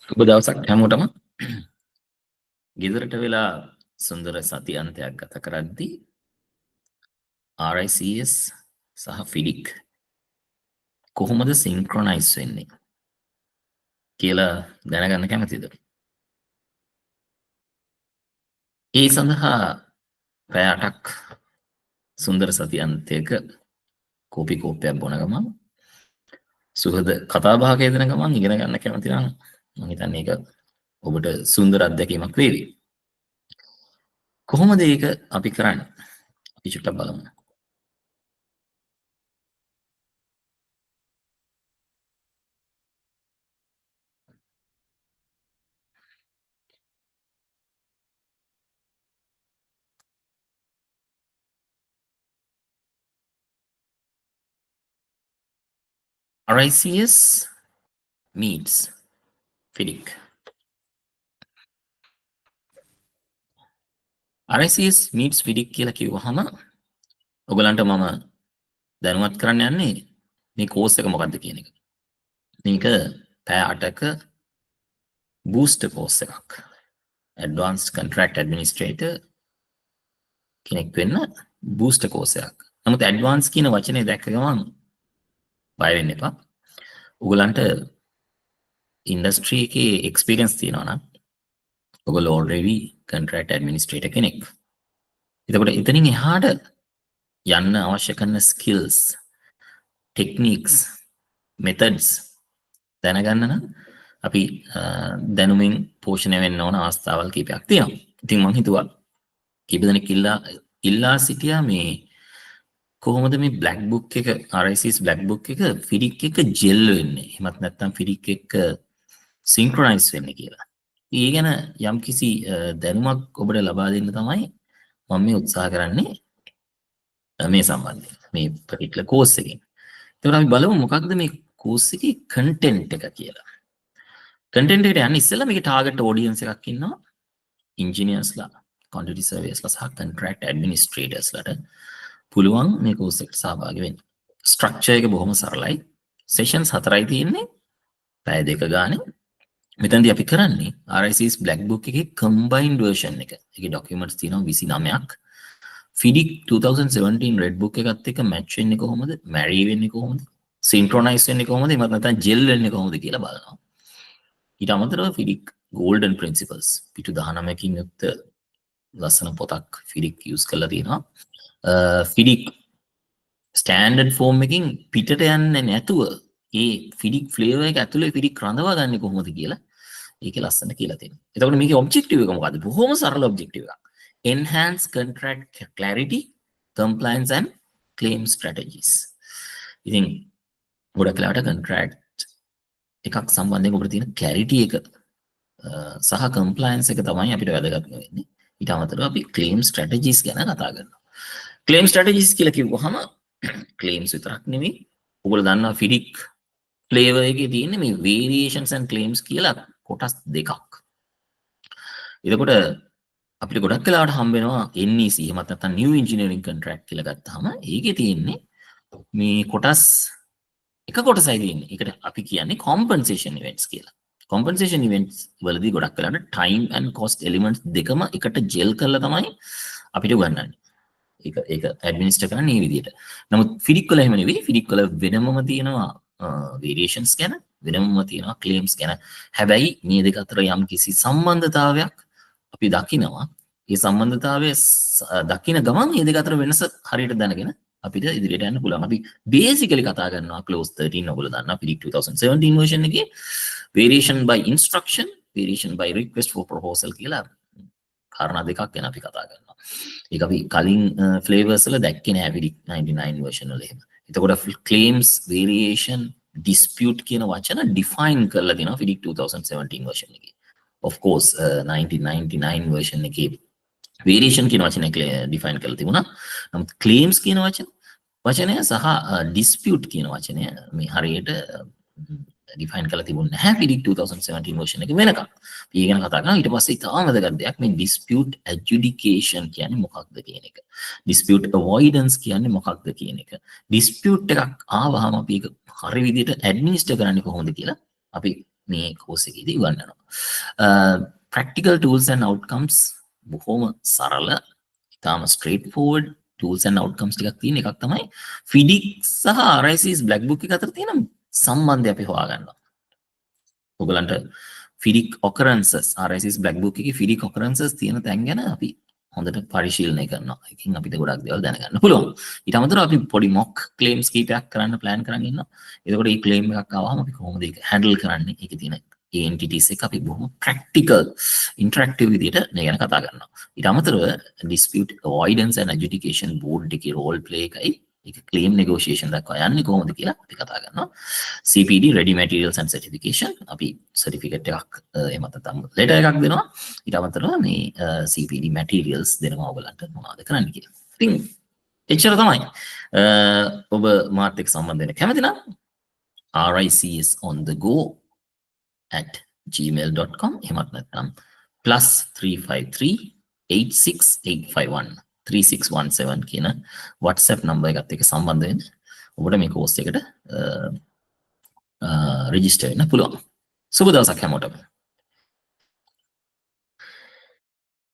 සුබ දවසක් හැමෝටම. ගෙදරට වෙලා සුන්දර සති අන්තයක් ගත කරද්දී RICS සහ FIDIC කොහොමද සින්ක්‍රොනයිස් වෙන්නේ කියලා දැනගන්න කැමතිද? ඒ සඳහා පැය 8ක් සුන්දර සති අන්තයක කෝපි කෝප්පයක් බොන ගමන් සුහද කතා බහක යෙදෙන ගමන් ඉගෙන ගන්න කැමති නම් මම හිතන්නේ ඒක ඔබට සුන්දර අත්දැකීමක් වේවි. කොහොමද ඒක අපි කරන්නේ? අපි චුට්ටක් බලමු. RICS meets FIDIC. RICS meets FIDIC කියලා කිව්වහම ඔයගලන්ට මම දැනුවත් කරන්න යන්නේ මේ කෝස් එක මොකක්ද කියන එක. මේක පැය 8ක බූස්ටර් කෝස් එකක්. Advanced Contract Administrator කෙනෙක් වෙන්න බූස්ටර් කෝස් එකක්. නමුත් ඇඩ්වාන්ස් කියන වචනේ දැක්ක ගමන් බය වෙන්න එපා. ඔයගලන්ට ඉන්ඩස්ට්‍රි එකේ එක්ස්පීරියන්ස් තියෙනවා නම් ඔයගොල්ලෝ already contract administrator කෙනෙක්. එතකොට එතනින් එහාට යන්න අවශ්‍ය කරන skills, techniques, methods දැනගන්න නම් අපි දැනුමින් පෝෂණය වෙන්න ඕන අවස්ථාවල් කීපයක් තියෙනවා. ඉතින් මම හිතුවා කීප දෙනෙක් ඉල්ලා සිටියා මේ කොහොමද මේ black book එක RICS black book එක FIDIC එක ජෙල් වෙන්නේ? එහෙමත් නැත්නම් FIDIC එක synchronize වෙන්නේ කියලා. ඒ ගැන යම්කිසි දැනුමක් ඔබට ලබා දෙන්න තමයි මම මේ උත්සාහ කරන්නේ මේ සම්බන්ධයෙන් මේ particular course එකෙන්. එතකොට අපි බලමු මොකක්ද මේ course එකේ content එක කියලා. content එකට යන්න ඉස්සෙල්ලා මේකේ target audience එකක් ඉන්නවා. engineersලා, quantity surveyorsලා සහ contract administratorsලාට පුළුවන් මේ course එකට සහභාගී වෙන්න. structure එක බොහොම සරලයි. sessions 4යි තියෙන්නේ. පැය 2 ගානේ. මෙතනදී අපි කරන්නේ RICS black book එකේ combined version එක. ඒකේ documents තියෙනවා 29ක්. FIDIC 2017 red book එකත් එක්ක match වෙන්නේ කොහොමද? marry වෙන්නේ කොහොමද? synchronize වෙන්නේ කොහොමද? එහෙම නැත්නම් gel වෙන්නේ කොහොමද කියලා බලනවා. ඊට අමතරව FIDIC golden principles පිටු 19කින් යුක්ත ලස්සන පොතක් FIDIC use කරලා තියෙනවා. FIDIC standard form එකකින් පිටට යන්නේ නැතුව ඒ FIDIC flavor එක ඇතුලේ FIDIC රඳවා ගන්න කොහොමද කියලා ඒකේ ලස්සන කියලා තියෙනවා. එතකොට මේකේ objective එක මොකද්ද? බොහොම සරල objective එකක්. Enhance contract clarity, compliance and claim strategies. ඉතින් ගොඩක් වෙලාවට contract එකක් සම්බන්ධයෙන් ඔබට තියෙන clarity එක සහ compliance එක තමයි අපිට වැදගත් වෙන්නේ. ඊට අමතරව අපි claim strategies ගැන කතා කරනවා. claim strategies කියලා කිව්වහම claims විතරක් නෙමෙයි. ඔයගොල්ලෝ දන්නවා FIDIC flavor එකේ තියෙන මේ variations and claims කියලා කොටස් දෙකක්. එතකොට අපිට ගොඩක් වෙලාවට හම්බ වෙනවා NEC එහෙමත් නැත්නම් new engineering contract කියලා ගත්තාම ඒකේ තියෙන්නේ මේ කොටස් එක කොටසයි තියෙන්නේ. ඒකට අපි කියන්නේ compensation events කියලා. compensation events වලදී ගොඩක් වෙලාවට time and cost elements දෙකම එකට gel කරලා තමයි අපිට උගන්වන්නේ. ඒක administer කරන්නේ මේ විදිහට. නමුත් FIDIC වල එහෙම නෙවෙයි. FIDIC වල වෙනමම තියෙනවා variations ගැන, වෙනමම තියෙනවා claims ගැන. හැබැයි මේ දෙක අතර යම් කිසි සම්බන්ධතාවයක් අපි දකිනවා. ඒ සම්බන්ධතාවය දකින ගමන් මේ දෙක අතර වෙනස හරියට දැනගෙන අපිට ඉදිරියට යන්න පුළුවන්. අපි basically කතා කරනවා clause 13 ඔයගොල්ලෝ දන්නවා FIDIC 2017 version එකේ variation by instruction, variation by request for proposal කියලා කාරණා දෙකක් ගැන අපි කතා කරනවා. ඒක අපි කලින් flavors වල දැක්කේ නෑ FIDIC 99 version වල එහෙම. එතකොට claims, variation, dispute කියන වචන define කරලා දෙනවා FIDIC 2017 version එකේ. Of course 1999 version එකේ variation කියන වචනේ define කරලා තිබුණා. නමුත් claims කියන වචනය සහ dispute කියන වචනය මේ හරියට define කරලා තිබුණේ නැහැ FIDIC 2017 version එක වෙනකම්. අපි ගැන කතා කරනවා. ඊට පස්සේ ඉතාම වැදගත් දෙයක් මේ dispute adjudication කියන්නේ මොකක්ද කියන එක. dispute avoidance කියන්නේ මොකක්ද කියන එක. dispute එකක් ආවහම අපි ඒක හරි විදිහට administer කරන්නේ කොහොමද කියලා අපි මේ කෝස් එකේදී උගන්වනවා. practical tools and outcomes බොහොම සරල, ඉතාම straight forward tools and outcomes ටිකක් තියෙන එකක් තමයි FIDIC සහ RICS black book එක අතර තියෙන සම්බන්ධය අපි හොයාගන්නවා. ඔයගලන්ට FIDIC occurrences RICS black book එකේ FIDIC occurrences තියෙන තැන් ගැන අපි හොඳට පරිශීලනය කරනවා. ඒකෙන් අපිට ගොඩක් දේවල් දැනගන්න පුළුවන්. ඊට අමතරව අපි පොඩි mock claims කීපයක් කරන්න plan කරන් ඉන්නවා. එතකොට මේ claim එකක් ආවම අපි කොහොමද ඒක handle කරන්නේ? ඒකේ තියෙන ඒ entities එක අපි බොහොම practical interactive විදිහට මේ ගැන කතා කරනවා. ඊට අමතරව dispute avoidance and adjudication board එකේ role play එකයි ඒක claim negotiation දක්වා යන්නේ කොහොමද කියලා අපි කතා කරනවා. CPD ready materials and certification අපි certificate එකක් එහෙම නැත්නම් letter එකක් දෙනවා. ඊට අමතරව මේ CPD materials දෙනවා ඔයගලන්ට මොනවද කරන්න කියලා. ඉතින් එච්චර තමයි. ඔබ මාත් එක්ක සම්බන්ධ වෙන්න කැමති නම් RICS on the go @gmail.com එහෙමත් නැත්නම් +353 86851 3617 කියන WhatsApp නම්බර් එකත් එක්ක සම්බන්ධ වෙන්න ඔබට මේ කෝස් එකට රෙජිස්ටර් වෙන්න පුළුවන්. සුබ දවසක් හැමෝටම.